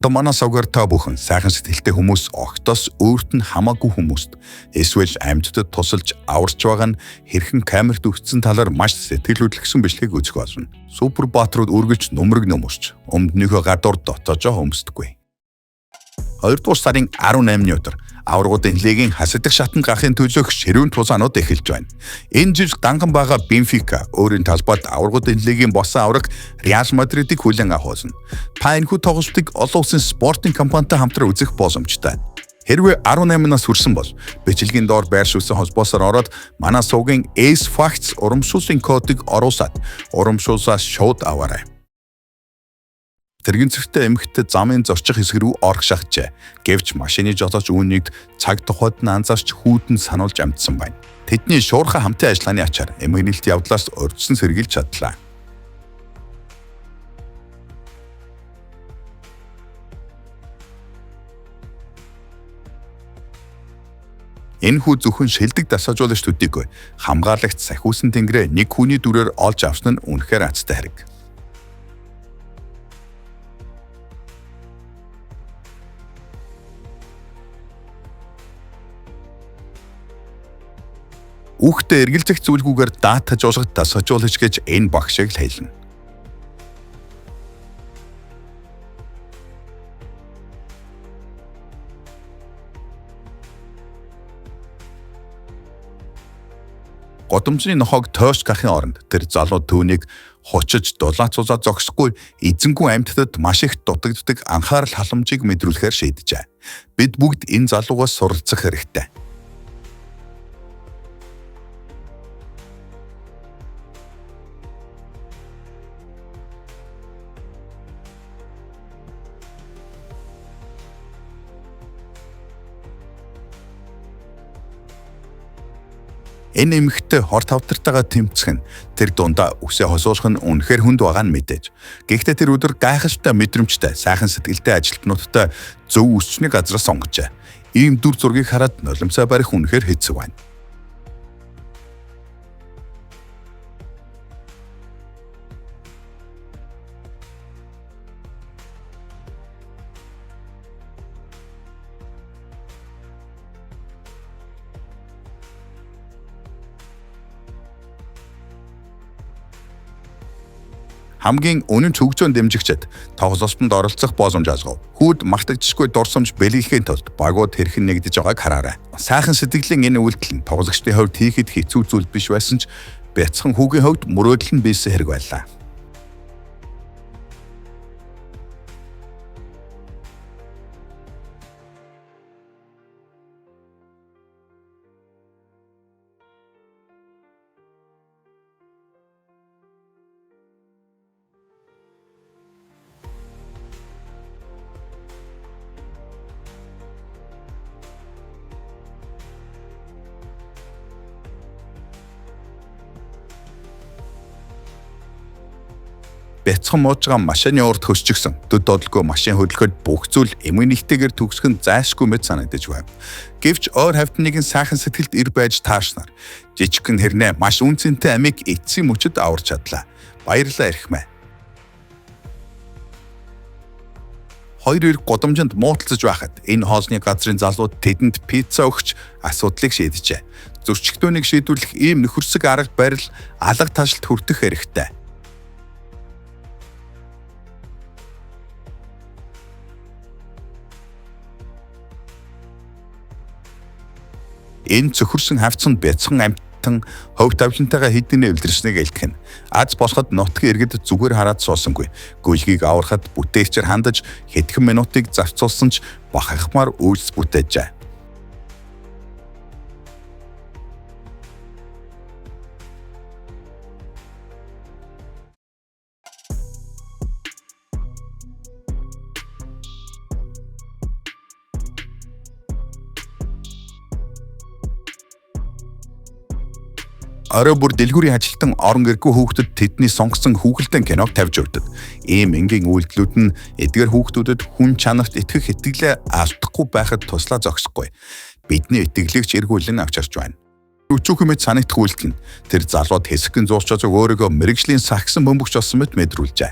Манай савгаар та бүхэн сайхан сэтгэлтэй хүмүүс огтоос өөрт нь хамаагүй хүмүүст эсвэл амьтдад тусалж аварч байгаа нь хэрхэн камерт өгсөн талаар маш сэтгэл хөдлөсөн бичлэгийг үзэх болно. Супер баатрууд үргэлж нумраг нөмөрч өмднийхөө гадуур дотоожоо хөмсдөггүй. 2 дугаар сарын 18-ны өдөр аваргуудын лигийн хасагдах шатанд гарахын төлөөх ширүүн тусаанууд эхэлж байна. Энэ жил данган байгаа Бенфика өөрийн талбайд аваргуудын лигийн босон авраг Реал Мадридыг хүлээн авахулна. Та энэхүү тоглолтыг олон улсын спортын компанитай хамтран үзэх боломжтой. Хэрвээ 18 нас хүрсэн бол бичлэгийн доор байршуулсан холбоосоор ороод манай сувгийн Ace Facts урамшуулсан кодыг оруулаад урамшуулсаас шууд аваарай. Тэргийн цэгтэй эмэгтэй замын зорчих хэсэг рүү орох шахажээ. Гэвч машины жолооч үүнийг цаг тухайд нь анзаарч хүүдэн сануулж амтсан байна. Тэдний шуурхай хамтын ажиллагааны ачаар эмгэнэлт явдлаас урьдчилан сэргийлж чадлаа. Энэхүү зөвхөн шилдэг дасаажуулагч төдийгүй хамгаалагч сахиусан тэнгэрээ нэг хүний дүрээр олж авсан нь үнэхээр азтай хэрэг. Хүүхдээ эргэлзэх зүйлгүйгээр дата жуулгад дасгажуулагч гэж энэ багшийг л хэлнэ. Годомжны нохойг тойш гахын оронд тэр залуу түүнийг хучиж дулаацуулаад зогсохгүй эзэнгүй амьтдад маш их дутагддаг анхаарал халамжийг мэдрүүлэхээр шийджээ. Бид бүгд энэ залуугаас суралцах хэрэгтэй. Энэ эмэгтэй хор тавтартайгаа тэмцэх нь тэр дундаа үсээ хосуулах нь үнэхээр хүнд байгаа нь мэдээж. Гэхдээ тэр өдөр гайхалтай мэдрэмжтэй, сайхан сэтгэлтэй ажилтнуудтай зөв үсчний газраас сонгожээ. Ийм дүр зургийг хараад нулимсаа барих үнэхээр хэцүү байна. Хамгийн үнэн хөгжөөн дэмжигчид тоглолтод оролцох боломж олгов. Хүүд мартагдчихгүй дурсамж бэлгэхийн тулд багууд хэрхэн нэгдэж байгааг хараарай. Сайхан сэтгэлийн энэ үйлдэл нь тоглогчдын хувьд хийхэд хэцүү зүйл биш байсан ч бяцхан хүүгийн хувьд мөрөөдөл нь бийсэн хэрэг байлаа. Бяцхан муужгаа машины урд хөсчихсөн. Дөд додлгүй машин хөдөлгөөд бүх зүйл эмгэнийхтэйгээр төгсөх нь зайлшгүй мэт санагдаж байна. Гэвч ойр хавтныг сайхан сэтгэлд ир байж таашнаар жижигхэн хэрнээ маш үнцэнтэй амийг эцсийн мөчөд аварч чадлаа. Баярлалаа эрхмээ. Хоёр ир годомжинд муудалцаж байхад энэ хоолны газрын залууд тэдэнд пицца өгч асуудлыг шийдэжээ. Зөрчигдөөнийг шийдвэрлэх ийм нөхөрсөг арга барил алга таашилт хүртэх хэрэгтэй. Энэ цөхөрсөн хавцанд бяцхан амьтан хөв тавчинтайгаа хэдийнэ эвлэрснийг илтгэн. Аз босоход нутгийн иргэд зүгээр хараад суусангүй. Гүйлгийг аврахад бүтээгчээр хандаж хэдхэн минутыг зарцуулсан ч бахархмаар үйлс бүтээжээ. Орой бүр дэлгүүрийн ажилтан орон гэргүй хүүхдэд тэдний сонгосон хүүхэлдэйн киног тавьж өгдөг. Ийм энгийн үйлдэлүүд нь эдгээр хүүхдүүдэд хүн чанарт итгэх итгэлээ алдахгүй байхад туслаа зогсохгүй. Бидний итгэлийг ч эргүүлэн авчирч байна. Өчүүхэн мэд санагдах үйлдэл нь тэр залууд хэсэгэн зуурчааг өөрийгөө мэрэгжлийн сагсан бөмбөгч болсон мэт мэдрүүлжээ.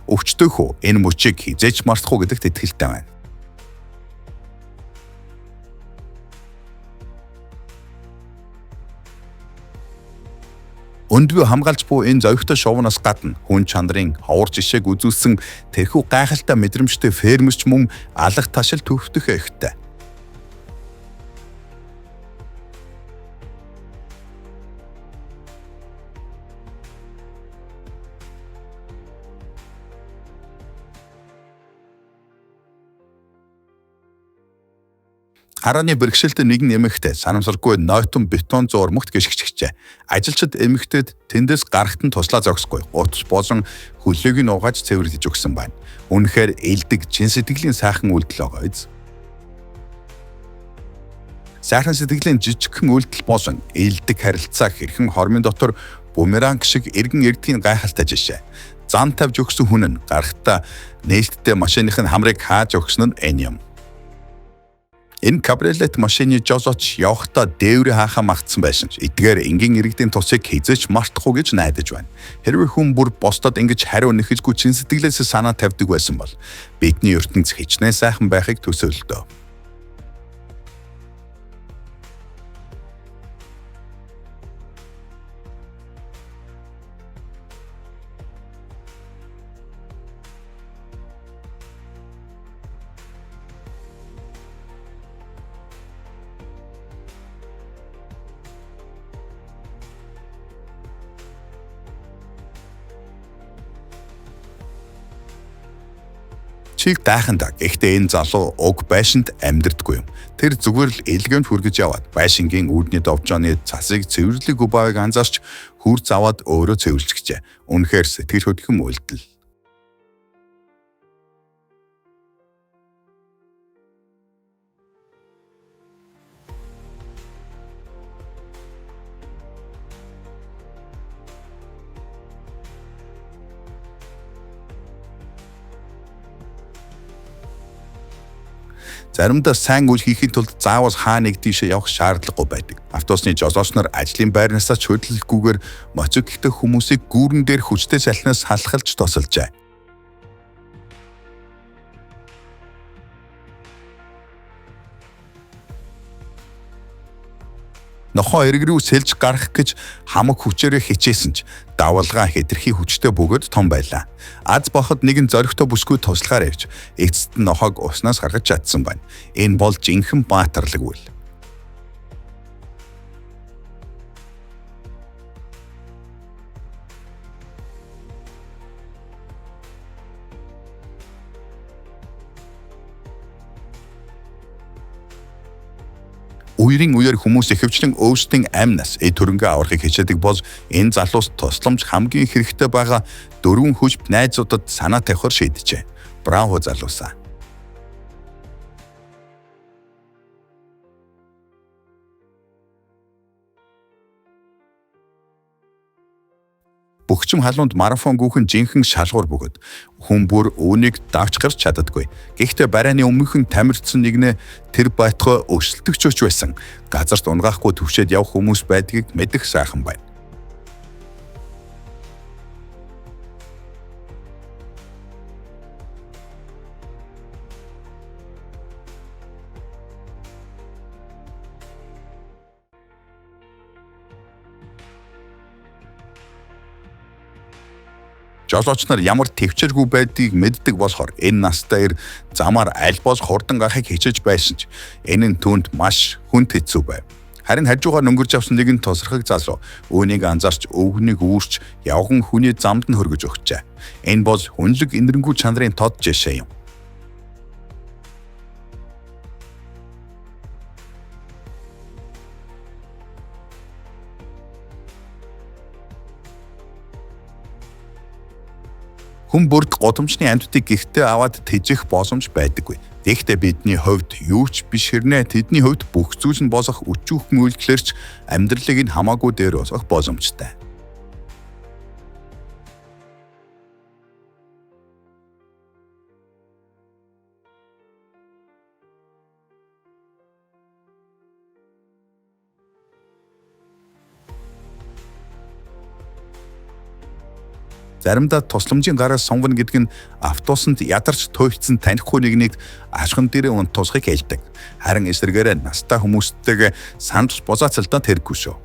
Өвчтөөхөө энэ мөчийг хизээч мартахгүй гэдэгт итгэлтэй байна. Өндгөө хамгаалж буй энэ зовигтой шоунаас гадна хүн чанарын ховор жишээг үзүүлсэн тэрхүү гайхалтай мэдрэмжтэй фермерч мөн алах ташил төвхтөх ихтэй. Харааны бэрхшээлтэй нэгэн эмэгтэй санамсаргүй нойтон бетон зурмагт гიშгчжээ. Ажилчид эмэгтэйд тэндээс гарахт нь туслаа зогсохгүй. Утас болон хөлөөг нь угааж цэвэрлэж өгсөн байна. Үнэхээр элдэг чин сэтгэлийн сайхан үйлдэл байгаа биз. Сайхан сэтгэлийн жижигхэн үйлдэл болон элдэг харилцаа хэрхэн хормын дотор бумеранг шиг эргэн ирдгийн гайхалтай жишээ. Зан тавьж өгсөн хүн нь гарахтаа нээлттэй машиных нь хамрыг хааж өгсөн нь энэ юм. Энэ кабриолет машины жозоч явахдаа дээврээ хаахаа магтсан байсан ч эдгээр энгийн иргэдийн тусыг хизээч мартахгүй гэж найдаж байна. Хэрвээ хүн бүр босдод ингэж хариу нэхэжгүй чин сэтгэлээс санаа тавьдаг байсан бол бидний ертөнц хичнээн сайхан байхыг төсөөлдөө. Чиг дайхандаа гэхдээ энэ залуу уг байшинд амьдрдаггүй юм. Тэр зүгээр л элгэнд хүргэж яваад байшингийн үүдний довжооны цасыг цэвэрлэгээгүй байгааг анзаарч хурц аваад өөрөө цэвэрлчихжээ. Үнэхээр сэтгэл хөдлөм үйлдэл. Заримдаа сайн үйл хийхэд тулд заавал хаа нэг тийшээ явах шаардлагагүй байдаг. Автобусны жолооч нар ажлын байрнаасаа ч хөдөлгөхгүйгээр моцогтой хүмүүсийг гүүрэн дээр хүчтэй салхинаас халахалж тосолжээ. Нохоо эрг рүү сэлж гарах гэж хамаг хүчээрээ хичээсэн ч давалгаа хэтэрхий хүчтэй бөгөөд том байлаа. Аз боход нэгэн зоригтой бүсгүй туслахаар явж эцэст нь нохоог уснаас гаргаж чадсан байна. Энэ бол жинхэнэ баатарлаг үйл. Үерийн үеэр хүмүүс ихэвчлэн өөрсдийн амнаас төрөнгөө аврахыг хичээдэг бол энэ залуус тусламж хамгийн хэрэгтэй байгаа дөрвөн хүчт найзуудад санаа тавихаар шийджээ. Браво залуусаа. Бөхчм халуунд марафон гүүхэн жинхэнэ шалгуур бөгөөд хүн бүр үүнийг давч гарч чаддаггүй. Гэхдээ барайны өмнөхөн тамирчсан нэгнээ тэр байтугай өсөлтөгч байсан. Газарт унгаахгүй төвшөөд явах хүмүүс байдгийг мэдэх сайхан байна. Жолооч нар ямар төвчээргүй байдгийг мэддэг болохоор энэ настай ир замаар аль бос хурдан гарахыг хичээж байсан ч энэ нь түүнд маш хүнд хэцүү байв. Харин хажуугаар өнгөрч авсан нэгэн тосрохыг залуу үүнийг анзаарч өвгнийг үүрч явган хүний замд нь хөргөж өгчээ. Энэ бол хүнлэг энэрэнгүй чанарын тод жишээ юм. Хүн бүрд годомчны амьтдыг гихтээ аваад тэжих боломж байдаггүй. Тэгэхдээ бидний хувьд юу ч биш хэрнээ тэдний хувьд бүх зүйл нь босох өчүүхэн үйлдэлэрч амьдралыг нь хамаагүй дээр босгох боломжтой. Заримдаа тусламжийн гараас сонгоно гэдэг нь автобусанд ядарч туйлдсан танихгүй нэгнийг ашхан дээрээ унтуусахыг хэлдэг. Харин эсвэргээрээ настай хүмүүстэйгээ санаж бузаацалдаа тэргүй шүү.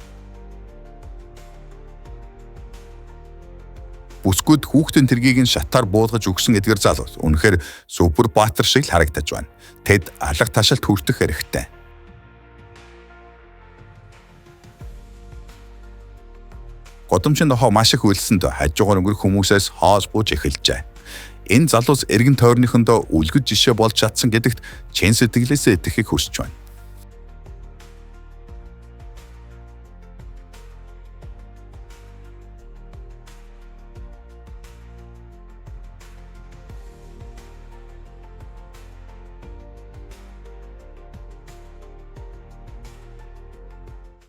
Бүсгүйд хүүхдийн тэргийг нь шатаар буулгаж өгсөн эдгэр залуус үнэхээр супер баатар шиг л харагдаж байна. Тэд алга ташаалт хүртэх хэрэгтэй. Годомчин нохоо маш их үйлсэнд хажуугаар өнгөрөх хүмүүсээс хоос бууж эхэлжээ. Энэ залуус эргэн тойрныхондоо үлгэж жишээ болж чадсан гэдэгт чин сэтгэлээсээ итгэхийг хүсэж байна.